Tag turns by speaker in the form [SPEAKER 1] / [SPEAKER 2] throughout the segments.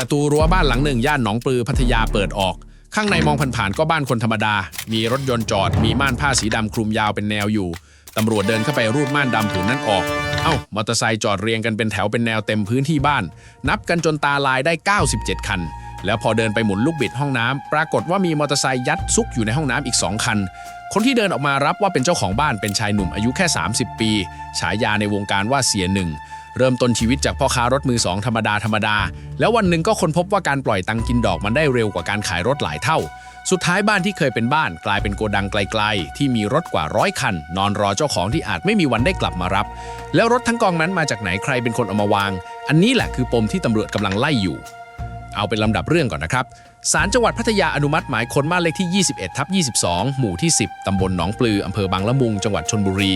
[SPEAKER 1] ประตูรั้วบ้านหลังหนึ่งย่านหนองปลือพัทยาเปิดออกข้างในมองผ่านๆก็บ้านคนธรรมดามีรถยนต์จอดมีม่านผ้าสีดำคลุมยาวเป็นแนวอยู่ตำรวจเดินเข้าไปรูดม่านดำผืนนั้นออกมอเตอร์ไซค์จอดเรียงกันเป็นแถวเป็นแนวเต็มพื้นที่บ้านนับกันจนตาลายได้97คันแล้วพอเดินไปหมุนลูกบิดห้องน้ำปรากฏว่ามีมอเตอร์ไซค์ยัดซุกอยู่ในห้องน้ำอีก2คันคนที่เดินออกมารับว่าเป็นเจ้าของบ้านเป็นชายหนุ่มอายุแค่30ปีฉายาในวงการว่าเสียหนึ่งเริ่มต้นชีวิตจากพ่อค้ารถมือ2ธรรมดาแล้ววันหนึ่งก็ค้นพบว่าการปล่อยตังกินดอกมันได้เร็วกว่าการขายรถหลายเท่าสุดท้ายบ้านที่เคยเป็นบ้านกลายเป็นโกดังไกลๆที่มีรถกว่า100คันนอนรอเจ้าของที่อาจไม่มีวันได้กลับมารับแล้วรถทั้งกองนั้นมาจากไหนใครเป็นคนเอามาวางอันนี้แหละคือปมที่ตำรวจกำลังไล่อยู่เอาเป็นลำดับเรื่องก่อนนะครับศาลจังหวัดพัทยาอนุมัติหมายค้นบ้านเลขที่21/22หมู่ที่10ตำบลหนองปลืออำเภอบางละมุงจังหวัดชลบุรี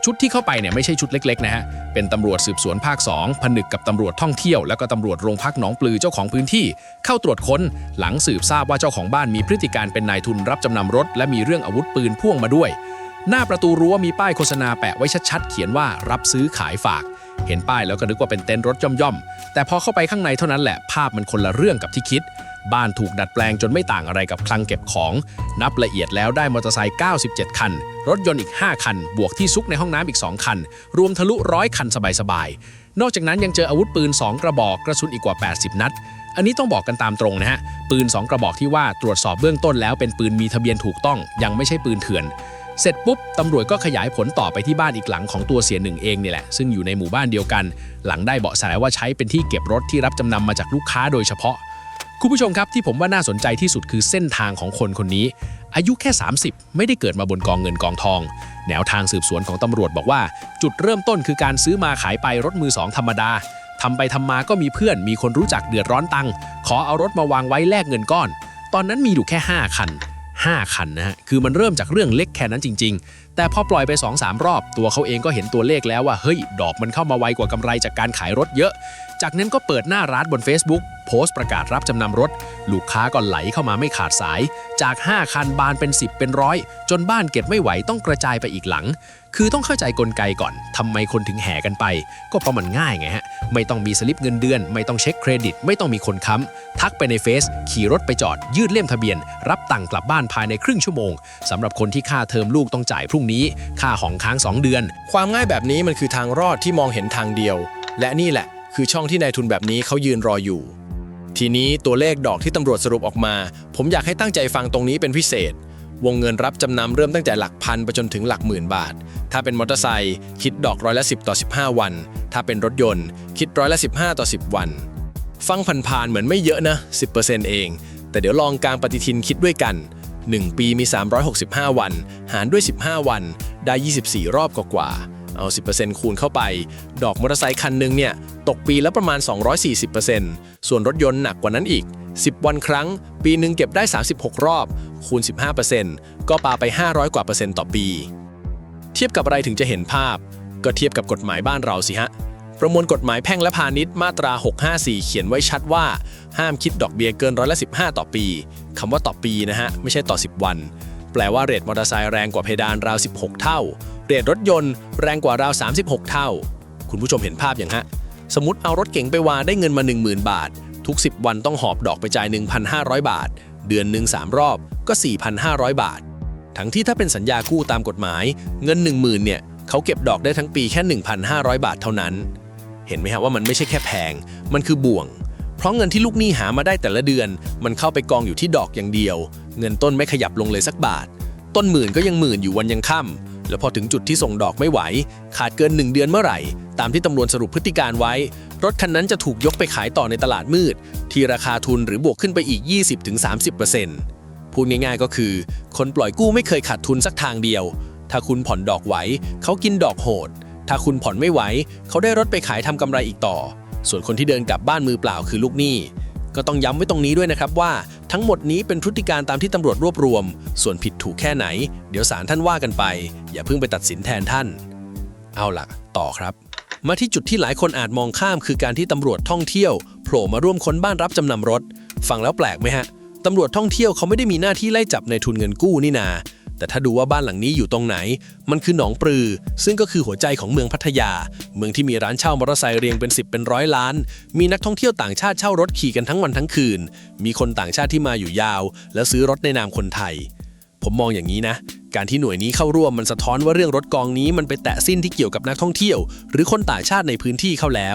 [SPEAKER 1] ชุดที่เข้าไปเนี่ยไม่ใช่ชุดเล็กๆนะฮะเป็นตำรวจสืบสวนภาค2ผนึกกับตำรวจท่องเที่ยวแล้วก็ตำรวจโรงพักหนองปลือเจ้าของพื้นที่เข้าตรวจค้นหลังสืบทราบว่าเจ้าของบ้านมีพฤติการเป็นนายทุนรับจำนำรถและมีเรื่องอาวุธปืนพ่วงมาด้วยหน้าประตูรั้วมีป้ายโฆษณาแปะไว้ชัดๆเขียนว่ารับซื้อขายฝากเห็นป้ายแล้วก็นึกว่าเป็นเต็นท์รถย่อมๆแต่พอเข้าไปข้างในเท่านั้นแหละภาพมันคนละเรื่องกับที่คิดบ้านถูกดัดแปลงจนไม่ต่างอะไรกับคลังเก็บของนับละเอียดแล้วได้มอเตอร์ไซค์97คันรถยนต์อีก5คันบวกที่ซุกในห้องน้ำอีก2คันรวมทะลุ100คันสบายๆนอกจากนั้นยังเจออาวุธปืน2กระบอกกระสุนอีกกว่า80นัดอันนี้ต้องบอกกันตามตรงนะฮะปืน2กระบอกที่ว่าตรวจสอบเบื้องต้นแล้วเป็นปืนมีทะเบียนถูกต้องยังไม่ใช่ปืนเถื่อนเสร็จปุ๊บตำรวจก็ขยายผลต่อไปที่บ้านอีกหลังของตัวเสียหนึ่งเองนี่แหละซึ่งอยู่ในหมู่บ้านเดียวกันหลังได้เบาะแสว่าใช้เป็นที่เก็บรถที่รับจำนำมาจากลูกค้าโดยเฉพาะคุณผู้ชมครับที่ผมว่าน่าสนใจที่สุดคือเส้นทางของคนคนนี้อายุแค่30ไม่ได้เกิดมาบนกองเงินกองทองแนวทางสืบสวนของตำรวจบอกว่าจุดเริ่มต้นคือการซื้อมาขายไปรถมือ2ธรรมดาทำไปทำมาก็มีเพื่อนมีคนรู้จักเดือดร้อนตังค์ขอเอารถมาวางไว้แลกเงินก้อนตอนนั้นมีอยู่แค่5คันนะฮะคือมันเริ่มจากเรื่องเล็กแค่นั้นจริงๆแต่พอปล่อยไป 2-3 รอบตัวเขาเองก็เห็นตัวเลขแล้วว่าเฮ้ยดอกมันเข้ามาไวกว่ากำไรจากการขายรถเยอะจากนั้นก็เปิดหน้าร้านบน Facebook โพสต์ประกาศรับจำนำรถลูกค้าก็ไหลเข้ามาไม่ขาดสายจาก5คันบานเป็น10เป็นร้อยจนบ้านเก็บไม่ไหวต้องกระจายไปอีกหลังคือต้องเข้าใจกลไกก่อนทำไมคนถึงแห่กันไปก็เพราะมันง่ายไงฮะไม่ต้องมีสลิปเงินเดือนไม่ต้องเช็คเครดิตไม่ต้องมีคนค้ำทักไปในเฟซขี่รถไปจอดยืดเล่มทะเบียนรับตังค์กลับบ้านภายในครึ่งชั่วโมงสำหรับคนที่ค่าเทอมลูกต้องจ่ายพรุ่งนี้ค่าหอค้าง2เดือน
[SPEAKER 2] ความง่ายแบบนี้มันคือทางรอดที่มองเห็นทางเดียวและนี่แหละคือช่องที่นายทุนแบบนี้เขายืนรออยู่ทีนี้ตัวเลขดอกที่ตำรวจสรุปออกมาผมอยากให้ตั้งใจฟังตรงนี้เป็นพิเศษวงเงินรับจำนำเริ่มตั้งแต่หลักพันไปจนถึงหลักหมื่นบาทถ้าเป็นมอเตอร์ไซค์คิดดอก10%ต่อ15วันถ้าเป็นรถยนต์คิด15%ต่อ10วันฟังผ่านๆเหมือนไม่เยอะนะ 10% เองแต่เดี๋ยวลองกางปฏิทินคิดด้วยกัน1ปีมี365วันหารด้วย15วันได้24รอบกว่าเอา 10% คูณเข้าไปดอกมอเตอร์ไซค์คันหนึ่งเนี่ยตกปีละประมาณ 240% ส่วนรถยนต์หนักกว่านั้นอีก10วันครั้งปีหนึ่งเก็บได้36รอบคูณ 15% ก็ปาไป500กว่า%ต่อปีเทียบกับอะไรถึงจะเห็นภาพก็เทียบกับกฎหมายบ้านเราสิฮะประมวลกฎหมายแพ่งและพาณิชย์มาตรา654เขียนไว้ชัดว่าห้ามคิดดอกเบี้ยเกิน15%ต่อปีคำว่าต่อปีนะฮะไม่ใช่ต่อ10วันแปลว่าเรทมอเตอร์ไซค์แรงกว่าเพดานราว16เท่าเรทรถยนต์แรงกว่าราว36เท่าคุณผู้ชมเห็นภาพอย่างฮะสมมติเอารถเก๋งไปวางได้เงินมา 10,000 บาททุก10วันต้องหอบดอกไปจ่าย 1,500 บาทเดือนหนึ่ง3รอบก็ 4,500 บาททั้งที่ถ้าเป็นสัญญากู้ตามกฎหมายเงิน 10,000 เนี่ยเขาเก็บดอกได้ทั้งปีแค่ 1,500 บาทเท่านั้นเห็นไหมฮะว่ามันไม่ใช่แค่แพงมันคือบ่วงเพราะเงินที่ลูกหนี้หามาได้แต่ละเดือนมันเข้าไปกองอยู่ที่ดอกอย่างเดียวเงินต้นไม่ขยับลงเลยสักบาทต้นหมื่นก็ยังหมื่นอยู่วันยังค่ำแล้วพอถึงจุดที่ส่งดอกไม่ไหวขาดเกิน1เดือนเมื่อไหร่ตามที่ตำรวจสรุปพฤติการไว้รถคันนั้นจะถูกยกไปขายต่อในตลาดมืดที่ราคาทุนหรือบวกขึ้นไปอีก 20-30% พูดง่ายๆก็คือคนปล่อยกู้ไม่เคยขาดทุนสักทางเดียวถ้าคุณผ่อนดอกไหวเขากินดอกโหดถ้าคุณผ่อนไม่ไหวเขาได้รถไปขายทำกำไรอีกต่อส่วนคนที่เดินกลับบ้านมือเปล่าคือลูกหนี้ก็ต้องย้ำไว้ตรงนี้ด้วยนะครับว่าทั้งหมดนี้เป็นพฤติการตามที่ตำรวจรวบรวมส่วนผิดถูกแค่ไหนเดี๋ยวศาลท่านว่ากันไปอย่าเพิ่งไปตัดสินแทนท่านเอาล่ะต่อครับมาที่จุดที่หลายคนอาจมองข้ามคือการที่ตำรวจท่องเที่ยวโผล่มาร่วมค้นบ้านรับจำนำรถฟังแล้วแปลกไหมฮะตำรวจท่องเที่ยวเขาไม่ได้มีหน้าที่ไล่จับในทุนเงินกู้นี่นา แต่ถ้าดูว่าบ้านหลังนี้อยู่ตรงไหนมันคือหนองปลือซึ่งก็คือหัวใจของเมืองพัทยาเมืองที่มีร้านเช่ามอเตอร์ไซค์เรียงเป็น10เป็นร้อยล้านมีนักท่องเที่ยวต่างชาติเช่ารถขี่กันทั้งวันทั้งคืนมีคนต่างชาติที่มาอยู่ยาวและซื้อรถในนามคนไทยผมมองอย่างนี้นะการที่หน่วยนี้เข้าร่วมมันสะท้อนว่าเรื่องรถกองนี้มันไปแตะสิ้นที่เกี่ยวกับนักท่องเที่ยวหรือคนต่างชาติในพื้นที่เข้าแล้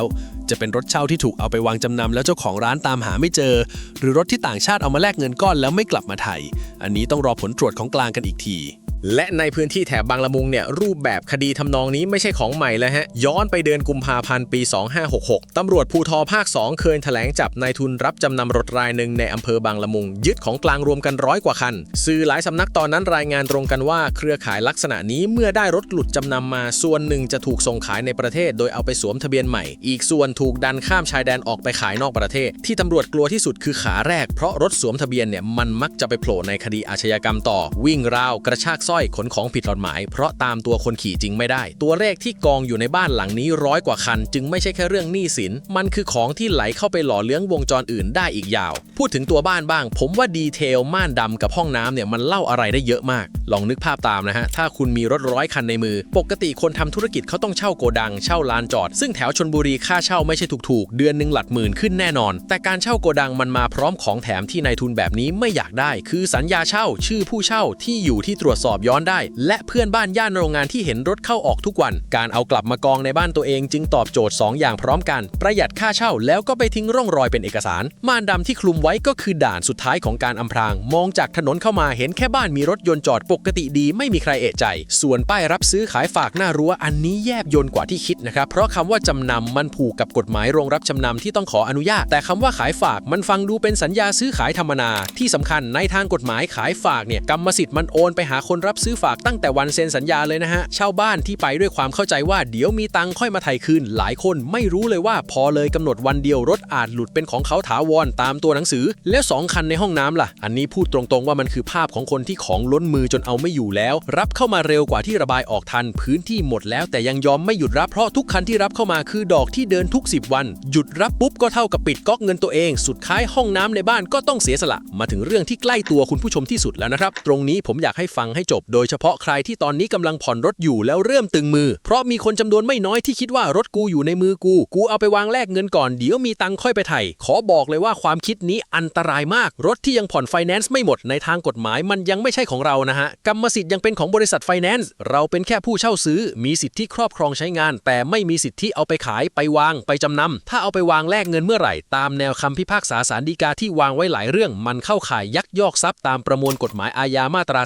[SPEAKER 2] วจะเป็นรถเช่าที่ถูกเอาไปวางจำนำแล้วเจ้าของร้านตามหาไม่เจอหรือรถที่ต่างชาติเอามาแลกเงินก้อนแล้วไม่กลับมาไทยอันนี้ต้องรอผลตรวจของกลางกันอีกทีและในพื้นที่แถบบางละมุงเนี่ยรูปแบบคดีทำนองนี้ไม่ใช่ของใหม่แล้วฮะย้อนไปเดือนกุมภาพันธ์ปี 2566 ตำรวจภูธรภาค 2 เคยแถลงจับนายทุนรับจำนำรถรายหนึ่งในอำเภอบางละมุงยึดของกลางรวมกัน100 กว่าคันสื่อหลายสำนักตอนนั้นรายงานตรงกันว่าเครือข่ายลักษณะนี้เมื่อได้รถหลุดจำนำมาส่วนหนึ่งจะถูกส่งขายในประเทศโดยเอาไปสวมทะเบียนใหม่อีกส่วนถูกดันข้ามชายแดนออกไปขายนอกประเทศที่ตำรวจกลัวที่สุดคือขาแรกเพราะรถสวมทะเบียนเนี่ยมันมักจะไปโผล่ในคดีอาชญากรรมต่อวิ่งราวกระชากสร้อยขนของผิดกฎหมายเพราะตามตัวคนขี่จริงไม่ได้ตัวเลขที่กองอยู่ในบ้านหลังนี้100 กว่าคันจึงไม่ใช่แค่เรื่องหนี้สินมันคือของที่ไหลเข้าไปหล่อเลี้ยงวงจรอื่นได้อีกยาวพูดถึงตัวบ้านบ้างผมว่าดีเทลม่านดำกับห้องน้ำเนี่ยมันเล่าอะไรได้เยอะมากลองนึกภาพตามนะฮะถ้าคุณมีรถ100 คันในมือปกติคนทำธุรกิจเขาต้องเช่าโกดังเช่าลานจอดซึ่งแถวชลบุรีค่าเช่าไม่ใช่ถูกๆเดือนนึงหลักหมื่นขึ้นแน่นอนแต่การเช่าโกดังมันมาพร้อมของแถมที่นายทุนแบบนี้ไม่อยากได้คือสัญญาเช่าชื่อผู้เช่าที่อยู่ที่ตรวจสอบย้อนได้และเพื่อนบ้านย่านโรงงานที่เห็นรถเข้าออกทุกวันการเอากลับมากองในบ้านตัวเองจึงตอบโจทย์2 อย่างพร้อมกันประหยัดค่าเช่าแล้วก็ไปทิ้งร่องรอยเป็นเอกสารม่านดำที่คลุมไว้ก็คือด่านสุดท้ายของการอำพรางมองจากถนนเข้ามาเห็นแค่บ้านมีรถยนต์จอดปกติดีไม่มีใครเอะใจส่วนป้ายรับซื้อขายฝากหน้ารั้วอันนี้แยบยลกว่าที่คิดนะครับเพราะคำว่าจำนำมันผูกกับกฎหมายโรงรับจำนำที่ต้องขออนุญาตแต่คำว่าขายฝากมันฟังดูเป็นสัญญาซื้อขายธรรมนาที่สำคัญในทางกฎหมายขายฝากเนี่ยกรรมสิทธิ์มันโอนไปหาคนรับซื้อฝากตั้งแต่วันเซ็นสัญญาเลยนะฮะชาวบ้านที่ไปด้วยความเข้าใจว่าเดี๋ยวมีตังค์ค่อยมาไถ่คืนหลายคนไม่รู้เลยว่าพอเลยกำหนดวันเดียวรถอาจหลุดเป็นของเขาถาวรตามตัวหนังสือแล้ว2 คันในห้องน้ำล่ะอันนี้พูดตรงๆว่ามันคือภาพของคนที่ของล้นมือจนเอาไม่อยู่แล้วรับเข้ามาเร็วกว่าที่ระบายออกทันพื้นที่หมดแล้วแต่ยังยอมไม่หยุดรับเพราะทุกคันที่รับเข้ามาคือดอกที่เดินทุก10 วันหยุดรับปุ๊บก็เท่ากับปิดก๊อกเงินตัวเองสุดท้ายห้องน้ำในบ้านก็ต้องเสียสละมาถึงเรื่องที่ใกล้ตัวคุณผู้ชมที่สุดแล้วนะครับตรงนี้ผมอยากให้ฟังให้จบโดยเฉพาะใครที่ตอนนี้กำลังผ่อนรถอยู่แล้วเริ่มตึงมือเพราะมีคนจำนวนไม่น้อยที่คิดว่ารถกูอยู่ในมือกูเอาไปวางแลกเงินก่อนเดี๋ยวมีตังค์ค่อยไปไถ่ขอบอกเลยว่าความคิดนี้อันตรายมากรถที่ยังผ่อนไฟแนนซ์ไม่หมดในทางกฎหมายมันยังไม่ใช่ของเรานะฮะกรรมสิทธิ์ยังเป็นของบริษัทไฟแนนซ์เราเป็นแค่ผู้เช่าซื้อมีสิทธิครอบครองใช้งานแต่ไม่มีสิทธิเอาไปขายไปวางไปจำนำถ้าเอาไปวางแลกเงินเมื่อไหร่ตามแนวคำพิพากษาศาลฎีกาที่วางไว้หลายเรื่องมันเข้าข่ายยักยอกทรัพย์ตามประมวลกฎหมายอาญามาตรา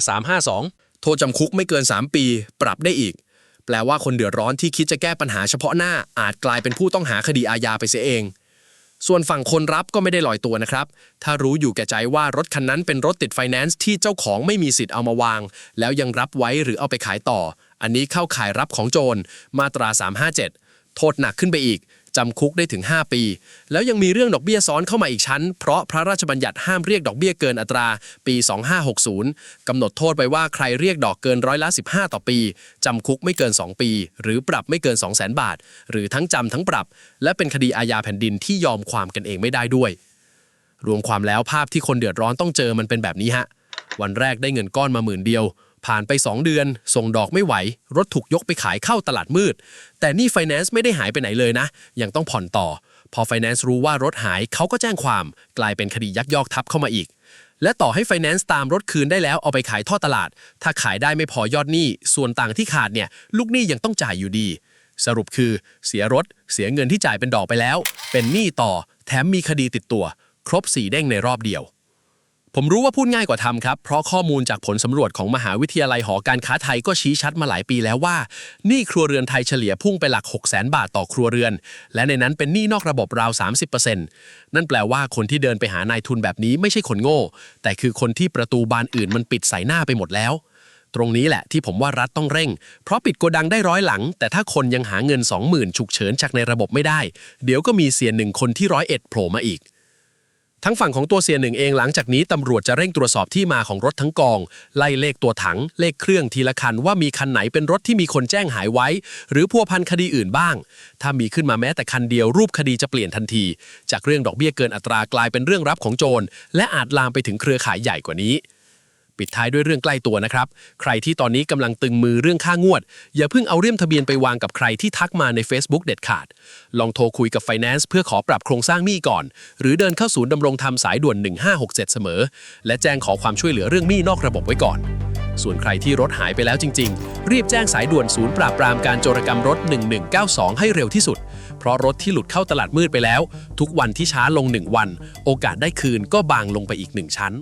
[SPEAKER 2] 352โทษจำคุกไม่เกิน3 ปีปรับได้อีกแปลว่าคนเดือดร้อนที่คิดจะแก้ปัญหาเฉพาะหน้าอาจกลายเป็นผู้ต้องหาคดีอาญาไปเสียเองส่วนฝั่งคนรับก็ไม่ได้ลอยตัวนะครับถ้ารู้อยู่แก่ใจว่ารถคันนั้นเป็นรถติดไฟแนนซ์ที่เจ้าของไม่มีสิทธิ์เอามาวางแล้วยังรับไว้หรือเอาไปขายต่ออันนี้เข้าข่ายรับของโจรมาตรา357โทษหนักขึ้นไปอีกจำคุกได้ถึง5 ปีแล้วยังมีเรื่องดอกเบี้ยซ้อนเข้ามาอีกชั้นเพราะพระราชบัญญัติห้ามเรียกดอกเบี้ยเกินอัตราปี2560กำหนดโทษไว้ว่าใครเรียกดอกเกิน15%ต่อปีจำคุกไม่เกิน2 ปีหรือปรับไม่เกิน 200,000 บาทหรือทั้งจำทั้งปรับและเป็นคดีอาญาแผ่นดินที่ยอมความกันเองไม่ได้ด้วยรวมความแล้วภาพที่คนเดือดร้อนต้องเจอมันเป็นแบบนี้ฮะวันแรกได้เงินก้อนมา10,000 เดียวผ่านไป2 เดือนส่งดอกไม่ไหวรถถูกยกไปขายเข้าตลาดมืดแต่นี่ไฟแนนซ์ไม่ได้หายไปไหนเลยนะยังต้องผ่อนต่อพอไฟแนนซ์รู้ว่ารถหายเขาก็แจ้งความกลายเป็นคดียักยอกทรัพย์เข้ามาอีกและต่อให้ไฟแนนซ์ตามรถคืนได้แล้วเอาไปขายทอดตลาดถ้าขายได้ไม่พอยอดหนี้ส่วนต่างที่ขาดเนี่ยลูกหนี้ยังต้องจ่ายอยู่ดีสรุปคือเสียรถเสียเงินที่จ่ายเป็นดอกไปแล้วเป็นหนี้ต่อแถมมีคดีติดตัวครบ4 เด้งในรอบเดียวผมรู้ว่าพูดง่ายกว่าทำครับเพราะข้อมูลจากผลสำรวจของมหาวิทยาลัยหอการค้าไทยก็ชี้ชัดมาหลายปีแล้วว่าหนี้ครัวเรือนไทยเฉลี่ยพุ่งไปหลัก 600,000 บาทต่อครัวเรือนและในนั้นเป็นหนี้นอกระบบราว 30% นั่นแปลว่าคนที่เดินไปหานายทุนแบบนี้ไม่ใช่คนโง่แต่คือคนที่ประตูบานอื่นมันปิดใส่หน้าไปหมดแล้วตรงนี้แหละที่ผมว่ารัฐต้องเร่งเพราะปิดโกดังได้100 หลังแต่ถ้าคนยังหาเงิน 20,000 ฉุกเฉินจากในระบบไม่ได้เดี๋ยวก็มีเสียหนึ่งคนที่101โผล่มาอีกทั้งฝั่งของตัวเสียหนึ่งเองหลังจากนี้ตำรวจจะเร่งตรวจสอบที่มาของรถทั้งกองไล่เลขตัวถังเลขเครื่องทีละคันว่ามีคันไหนเป็นรถที่มีคนแจ้งหายไว้หรือพัวพันคดีอื่นบ้างถ้ามีขึ้นมาแม้แต่คันเดียวรูปคดีจะเปลี่ยนทันทีจากเรื่องดอกเบี้ยเกินอัตรากลายเป็นเรื่องรับของโจรและอาจลามไปถึงเครือข่ายใหญ่กว่านี้
[SPEAKER 3] ปิดท้ายด้วยเรื่องใกล้ตัวนะครับใครที่ตอนนี้กำลังตึงมือเรื่องค่างวดอย่าเพิ่งเอาเลี่ยมทะเบียนไปวางกับใครที่ทักมาใน Facebook เด็ดขาดลองโทรคุยกับ Finance เพื่อขอปรับโครงสร้างหนี้ก่อนหรือเดินเข้าศูนย์ดำรงธรรมสายด่วน1567เสมอและแจ้งขอความช่วยเหลือเรื่องหนี้นอกระบบไว้ก่อนส่วนใครที่รถหายไปแล้วจริงๆรีบแจ้งสายด่วนศูนย์ปราบปรามการโจรกรรมรถ1192ให้เร็วที่สุดเพราะรถที่หลุดเข้าตลาดมืดไปแล้วทุกวันที่ช้าลง1วันโอกาสได้คืนก็บางลงไปอีก1ชั้น